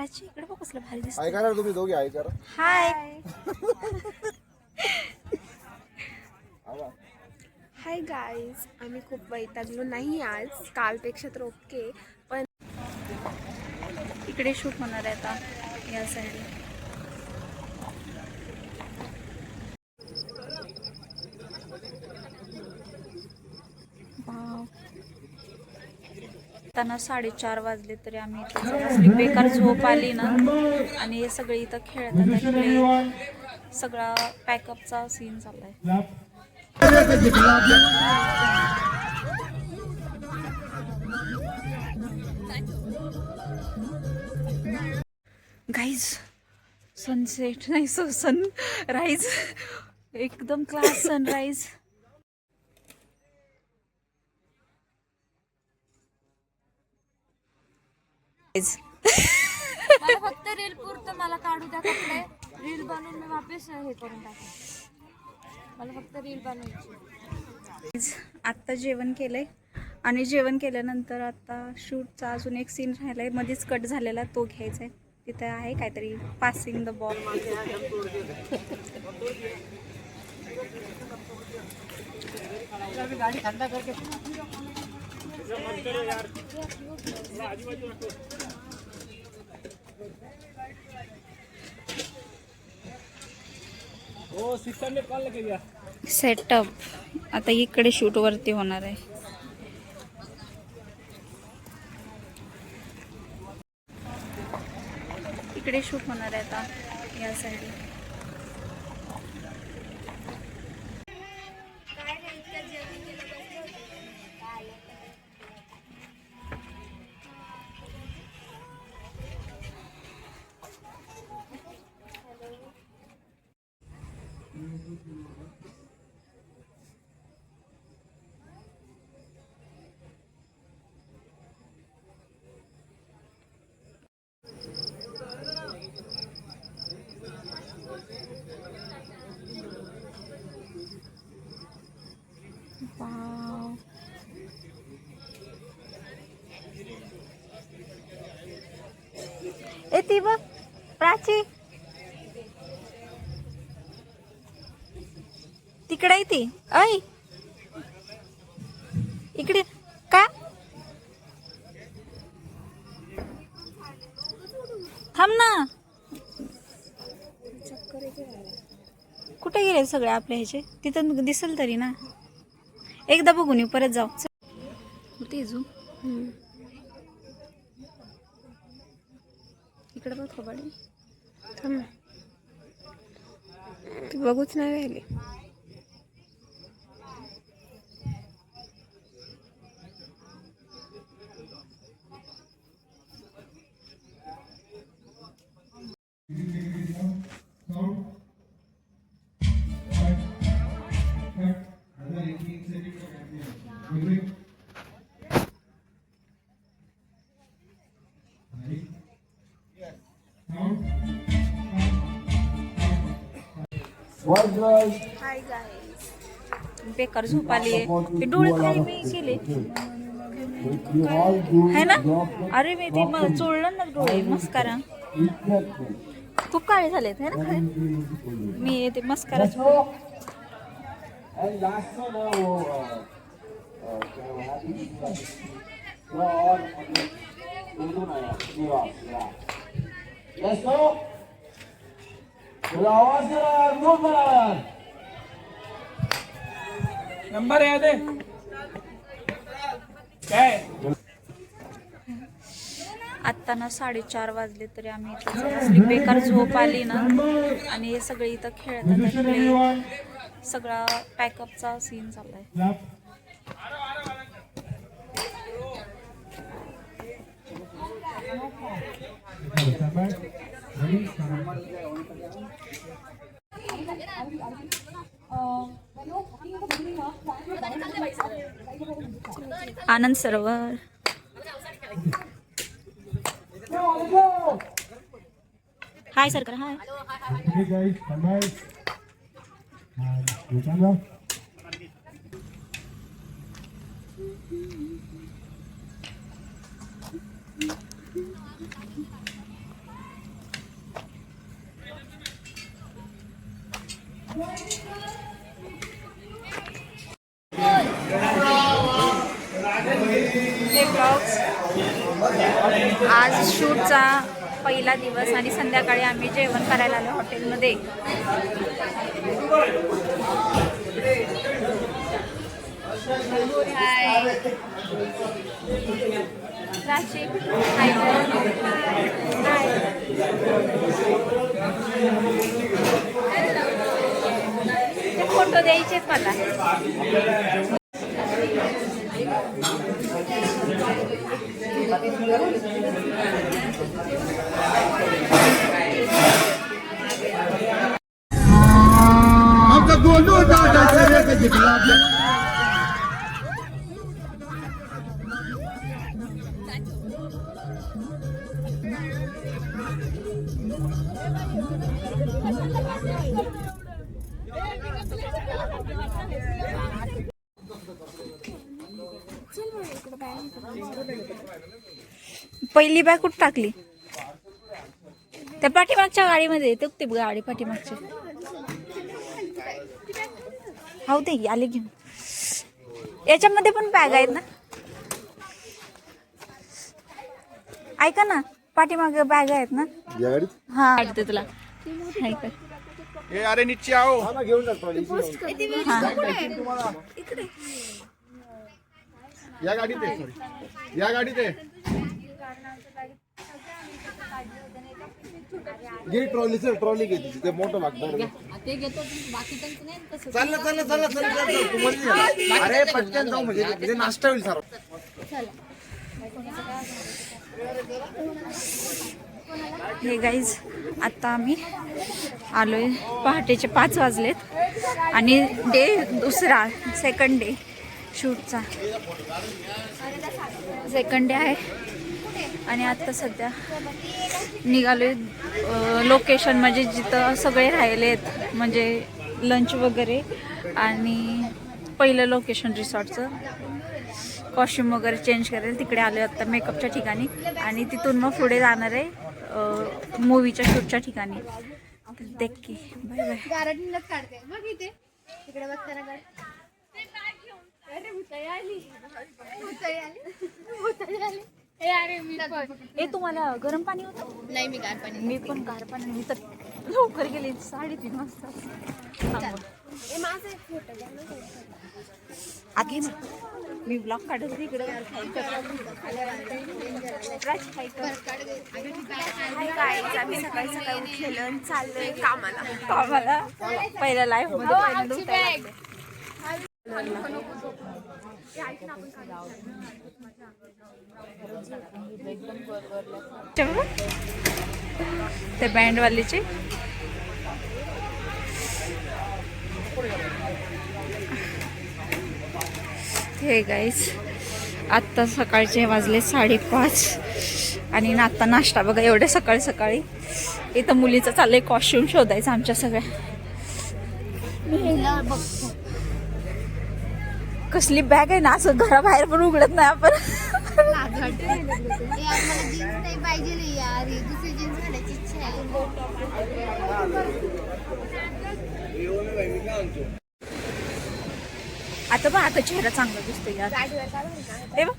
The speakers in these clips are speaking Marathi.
प्राची इकडे बघ कसलं भारी दिसतं. हाय करा तुम्ही दोघे, हाय करा. हाय हाय गाईज, आम्ही खूप वैतागलो नाही आज, कालपेक्षा तर ओके, पण इकडे शूट होणार आहे आता या साईडला. त्यांना 4:30 वाजले तरी आम्ही इथे असली बेकार झोप आली ना. आणि हे सगळे इथं खेळतात, सगळा पॅकअपचा सीन चाललाय. गाईज सनसेट नाही, सनराईज, एकदम क्लास सनराईज. मला फक्त रील पुरतं मला काढू द्या कपडे, रील बनवून मी वापस हे करून टाकेन. मला फक्त रील बनवायची. आत्ता जेवण केलंय आणि जेवण केल्यानंतर आता शूटचा अजून एक सीन राहिलाय, मध्येच कट झालेला, तो घ्यायचा आहे. तिथे आहे काहीतरी पासिंग द बॉल. सेटअप आता इकडे शूट वरती होणार आहे. इकडे शूट होणार आहे आता या साईडला. ए ती बघ प्राची, तिकडे आहे ती. ऐ इकडे का थांब ना. कुठे गेले सगळे आपल्या ह्याचे? तिथं दिसेल तरी ना. एकदा बघून येऊ, परत जाऊ. होते झूम इकडे बघ खबाडी. थांब ना, तू बघूच नाही राहिली. हाय गाईस, बेकार झोप आली आहे. डोळे खाली मी केले है ना. अरे मी ते चोळलं ना डोळे, मस्कारा खूप काळे झालेत है ना खाली. मी ते मस्कारा नंबर याद है काय. आत्ता ना 4:30 वाजले तरी आम्ही इथे असली बेकार झोप आली ना. आणि हे सगळे इथं खेळतात, सगळा पॅकअपचा सीन चाललाय. आनंद सरोवर. हाय सरकार, हाय. शूटचा पहिला दिवस आणि संध्याकाळी आम्ही जेवण करायला आलो हॉटेलमध्ये. हाय राशी, हाय फोटो द्यायचेत मला. पहिली बॅग कुठं टाकली? त्या पाठीमागच्या गाडीमध्ये. ते गाडी पाठीमागची. हो ते आले घेऊन. याच्यामध्ये पण बॅग आहेत ना? ऐका ना, पाठीमागे बॅग आहेत ना? हा वाटते तुला. अरे नीचे आओ. या गाडीत आहे, सॉरी या गाडीत आहे. घे ट्रॉली सर, ट्रॉली घे ते मोठं लागतं. अरे पटकन जाऊ म्हणजे नाश्ता होईल सर. हे गाईज, आता आम्ही आलोय. पहाटेचे 5 वाजलेत आणि डे दुसरा, सेकंड डे शूटचा. सेकंड डे आहे आणि आता सध्या निघालोय लोकेशन म्हणजे जिथं सगळे राहिलेत, म्हणजे लंच वगैरे. आणि पहिलं लोकेशन रिसॉर्टचं. कॉस्ट्युम वगैरे चेंज करेल तिकडे आले आता मेकअपच्या ठिकाणी. आणि तिथून मग पुढे जाणार आहे मूवीच्या शूटच्या ठिकाणी. देख की बाय बाय. ए तुम्हाला गरम पाणी होतं? नाही, मी गार पाणी. मी पण गार पाणी. मी तर लवकर गेले 3:30 वाजता. आधी मी ब्लॉग काढत होते इकडे. आम्ही सकाळी सकाळी उठलेलं आणि चाललोय कामाला. पहिल्या लाईफ मध्ये ते बँडवालीचे. हे गाईस, आत्ता सकाळचे वाजले 5:30 आणि आता नाश्ता बघा. एवढे सकाळी सकाळी इथं मुलीचं चाललंय कॉस्ट्युम शोधायचं आमच्या सगळ्या. कसली बॅग आहे ना, असं घराबाहेर पण उघडत नाही आपण. आता बघ, आता चेहरा चांगला दिसतोय यार. हे बघ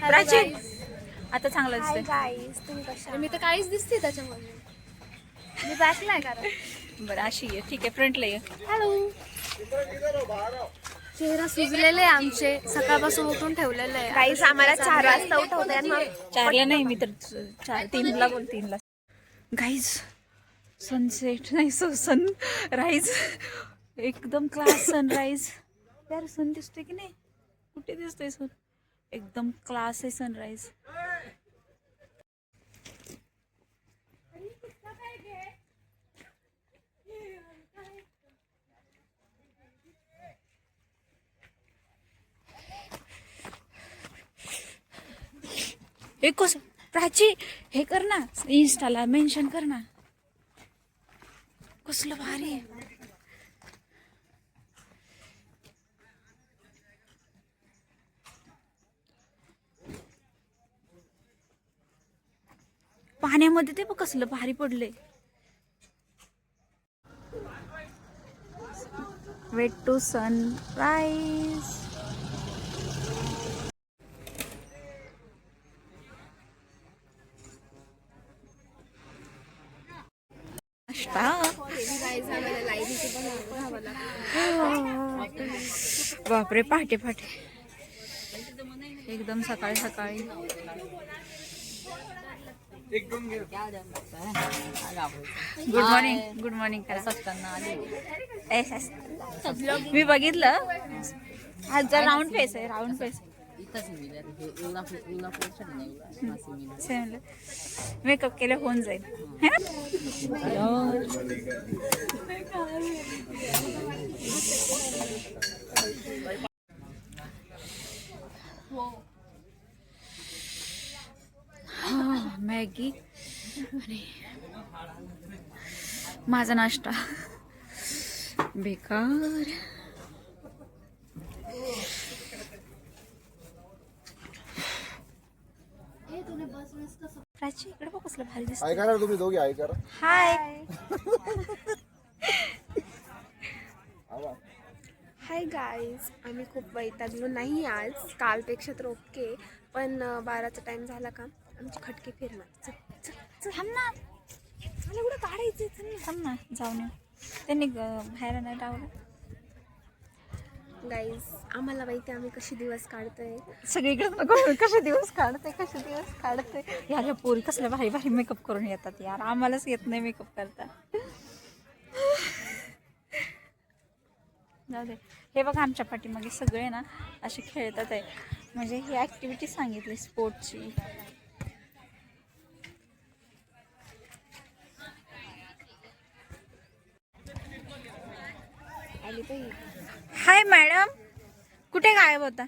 प्राची, आता चांगला दिसतोय. मी तर काहीच दिसते त्याच्यामध्ये. मी बॅकला आहे कारण. बरं अशी आहे, ठीक आहे. फ्रंटला ये. हॅलो. चेहरा सुजलेले आमचे, सकाळपासून उठून ठेवलेले आहे. काहीच आम्हाला 4 वाजता उठवते. 4ला नाही, मी तर 3ला बोल. 3ला गाईज सनसेट नाही, सनराईज. एकदम क्लास सनराईज. यार सन दिसतोय की नाही? कुठे दिसतोय सन? एकदम क्लास आहे सनराईज. हे कसं प्राची, हे कर ना इंस्टाला मेन्शन कर ना. कसलं भारी आहे. पाण्यामध्ये ते बघ कसलं भारी पडले. Wait to sunrise. नाश्ता. बापरे, पहाटे पहाटे एकदम सकाळी सकाळी. Good morning. गुड मॉर्निंग करा. मी बघितलं आज जर राऊंड फेस आहे. राऊंड फेस मेकअप केलं होऊन जाईल है ना. मॅगी आणि माझा नाश्ता बेकार. प्राची इकडे बघ कसलं भारी दिसतं. हाय करा तुम्ही दोघे, हाय करा. हाय हाय गाईज, आम्ही खूप वैतागलो नाही आज. कालपेक्षा तर ओके, पण 12चा टाइम झाला का आमची खटके फिरणार. थांब ना, मला एवढं काढायचं. थांब ना, जाऊन येऊ. त्यांनी बाहेर नाही टावलं. गाईज आम्हाला माहिती आम्ही कशी दिवस काढतोय. सगळीकडे कसे दिवस काढते. ह्या पोरी कसल्या भारी भारी मेकअप करून येतात यार. आम्हालाच येत नाही मेकअप करता. जाऊ दे. हे बघा आमच्या पाठीमागे सगळे ना असे खेळतात आहे. म्हणजे ही ॲक्टिव्हिटी सांगितली स्पोर्टची. हाय मॅडम, कुठे गायब होता.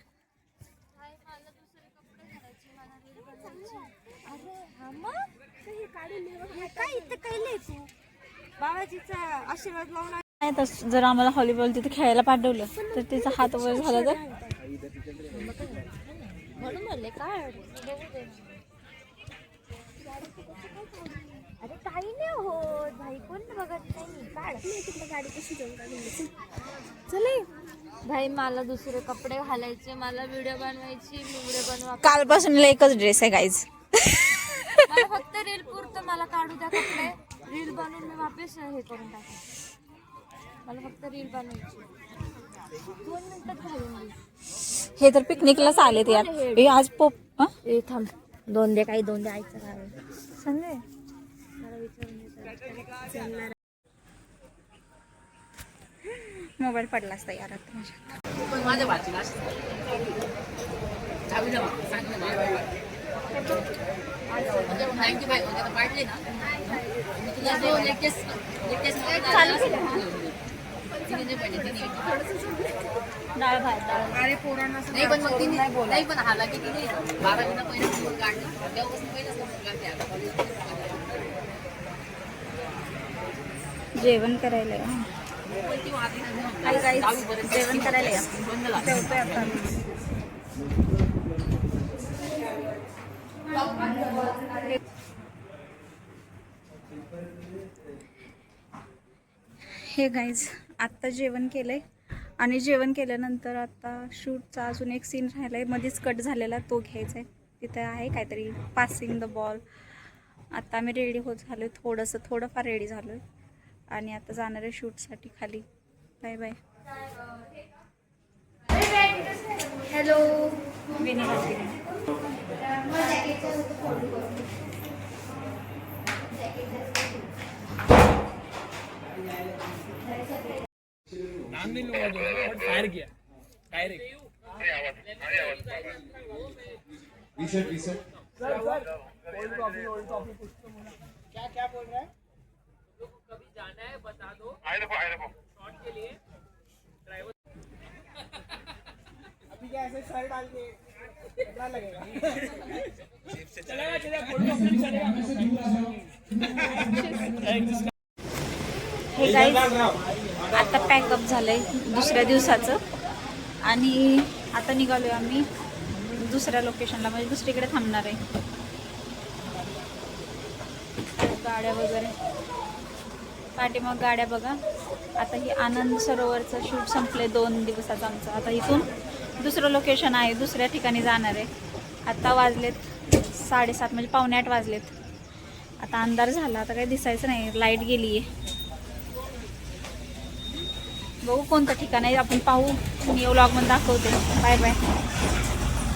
बाबाजीचा आशीर्वाद लावून जर आम्हाला व्हॉलीबॉल तिथे खेळायला पाठवलं तर तिचा हात वर झाला तर म्हणून म्हणले काय. अरे काही नाही होत भाई, कोण बघत नाही. काढ गाडी कशी जाऊन काढून चले भाई. मला दुसरे कपडे घालायचे, मला व्हिडिओ बनवायची. मी व्हिडिओ बनवा. कालपासून एकच ड्रेस आहे गाईज. मला फक्त रील पुरतं मला काढू द्या कपडे. रील बनवून मी वापस हे करून टाकेन. मला फक्त रील बनवायची. 2 मिनिटात घालून दे. हे तर पिकनिकलाच आलेत यार. हे आज पोप ए थांब, 2 दे. काही 2 दे आईचं काय संजय. मला विचारून मोबाईल पडला असता यार आता माझ्या. माझ्या वाचीला पाडले ना तुला जो लेटेस्ट डाळ भात नाही पण मग तिने नाही पण हाला की तिने 12 महिना पहिला फोन काढला तेव्हापासून पहिलाच जेवण करायला या. जेवण करायला या. जेवतोय आता आम्ही. हे गाईज आत्ता जेवण केलंय आणि जेवण केल्यानंतर आता शूटचा अजून एक सीन राहिला आहे. मध्येच कट झालेला तो घ्यायचा आहे. तिथे आहे काहीतरी पासिंग द बॉल. आता आम्ही रेडी होत झालो आहे. थोडंफार रेडी झालो आहे आणि आता जाणार आहे शूटसाठी खाली. Bye bye. हॅलो. नाम नहीं लूंगा बट फायर किया डायरेक्ट. क्या क्या बोल रहा है. कभी जाना है बता दो. शॉट के लिए ड्राइवर अभी क्या ऐसे सर डाल के कितना लगेगा. चलेगा फोटो चलेगा. हे गाईज आता पॅकअप झालंय दुसऱ्या दिवसाचं आणि आता निघालोय आम्ही दुसऱ्या लोकेशनला. म्हणजे दुसरीकडे थांबणार आहे. गाड्या वगैरे पाठीमाग गाड्या बघा. आता ही आनंद सरोवरचं शूट संपले 2 दिवसाचं आमचं. आता इथून दुसरं लोकेशन आहे, दुसऱ्या ठिकाणी जाणार आहे. आता वाजलेत 7:30 म्हणजे 7:45 वाजलेत. आता अंधार झाला, आता काही दिसायचं नाही, लाईट गेली आहे. बघू कोणतं ठिकाण आहे आपण पाहू, मी व्लॉगमध्ये दाखवते. Bye bye.